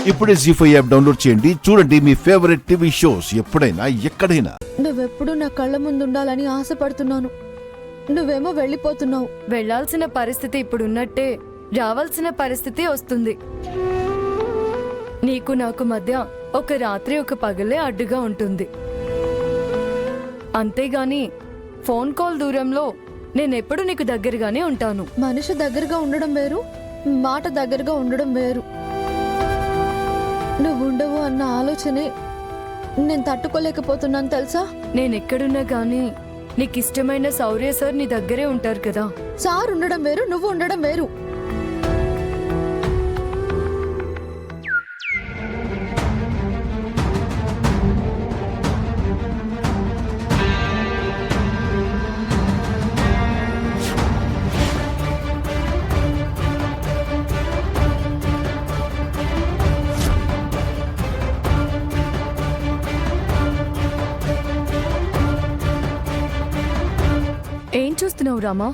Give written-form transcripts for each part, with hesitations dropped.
ఇప్పుడే జీ5 app download చేయండి. చూడండి మీ ఫేవరెట్ టీవీ షోస్ ఎప్పుడైనా ఎక్కడైనా. నువ్వెప్పుడు నా కళ్ళ ముందు ఉండాలని ఆశపడుతున్నాను. నువ్వేమో వెళ్ళిపోతున్నావు. వెళ్లాల్సిన పరిస్థితి ఇప్పుడున్నట్టే రావాల్సిన పరిస్థితి వస్తుంది. నీకు నాకు మధ్య ఒక రాత్రి ఒక పగలే అడ్డుగా ఉంటుంది. అంతేగాని ఫోన్ కాల్ దూరంలో నేనెప్పుడు నీకు దగ్గరగానే ఉంటాను. మనిషి దగ్గరగా ఉండడం వేరు, మాట దగ్గరగా ఉండడం వేరు. నువ్వు ఉండవు అన్న ఆలోచనే నేను తట్టుకోలేకపోతున్నాను తెలుసా. నేనెక్కడున్నా గానీ నీకిష్టమైన శౌర్య సార్ నీ దగ్గరే ఉంటారు కదా. సార్ ఉండడం వేరు, నువ్వు ఉండడం వేరు. ఏం చూస్తున్నావు రామా?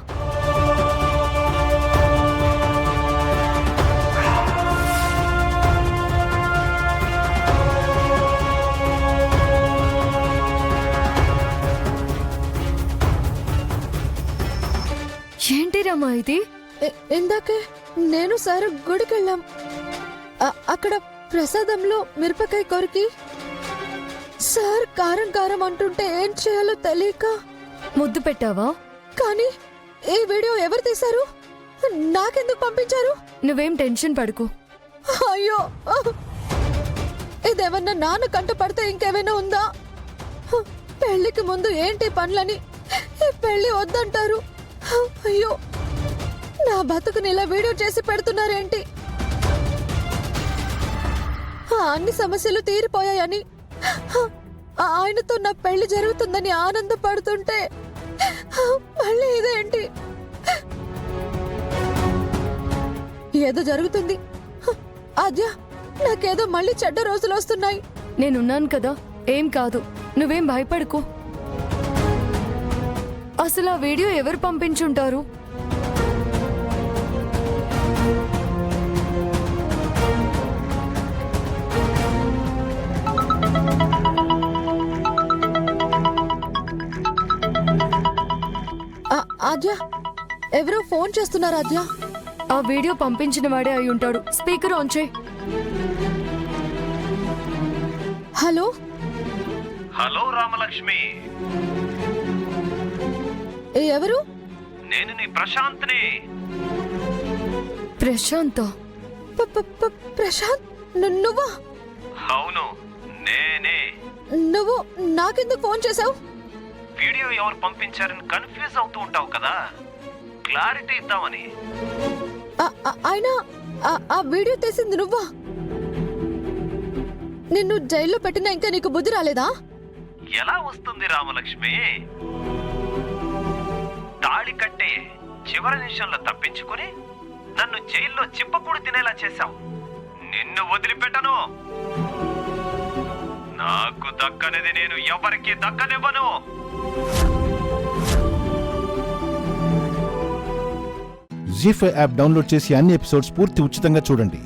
ఏంటి రామా ఇది? ఇందాకే నేను సార్ గుడికెళ్ళాం. అక్కడ ప్రసాదంలో మిరపకాయ కొరికి సార్ కారం కారం అంటుంటే ఏం చేయాలో తెలియక ముద్దు పెట్టావా? కానీ ఈ వీడియో ఎవరు తీశారు? నాకెందుకు పంపించారు? నువ్వేం టెన్షన్ పడుకో. అయ్యో, ఇదేమన్నా నాన్న కంట పడితే ఇంకేమైనా ఉందా? పెళ్లికి ముందు ఏంటి పనులని ఈ పెళ్లి వద్దంటారు. అయ్యో, నా బతుకుని ఇలా వీడియో చేసి పెడుతున్నారేంటి? అన్ని సమస్యలు తీరిపోయాయని, ఆయనతో నా పెళ్లి జరుగుతుందని ఆనందపడుతుంటే మళ్ళీ ఇదేంటి? ఏదో జరుగుతుంది. ఆద్య, నాకేదో మళ్ళీ చెడ్డ రోజులు వస్తున్నాయి. నేనున్నాను కదా, ఏం కాదు, నువ్వేం భయపడుకో. అసలు ఆ వీడియో ఎవరు పంపించుంటారు? ఆద్య, ఎవరో ఫోన్ చేస్తున్నారు. ఆద్య, ఆ వీడియో పంపించిన వాడే అయి ఉంటాడు. స్పీకర్ ఆన్ చేయి. హలో హలో రామలక్ష్మి, ఎవరు? నేను నీ ప్రశాంత్ని. ప్రశాంత? ప్రశాంత్, నువ్వా? అవును, నేనే. నువ్వు నాకెందుకు ఫోన్ చేసావు? వీడియో ఎవరు పంపించారని కన్ఫ్యూజ్ అవుతూ ఉంటావు కదా, క్లారిటీ ఇద్దామని. అయినా ఆ వీడియో తీసింది నువ్వా? నిన్ను జైల్లో పెట్టినా ఇంకా నీకు బుద్ధి రాలేదా? ఎలా వస్తుంది రామలక్ష్మి? తాళి కట్టే చివరి నిమిషంలో తప్పించుకుని నన్ను జైల్లో చిప్పకూడు తినేలా చేశావు. నిన్ను వదిలిపెట్టను. నాకు దక్కనిది నేను ఎవరికి దక్కనివ్వను. జీ5 యాప్ డౌన్లోడ్ చేసి అన్ని ఎపిసోడ్స్ పూర్తి ఉచితంగా చూడండి.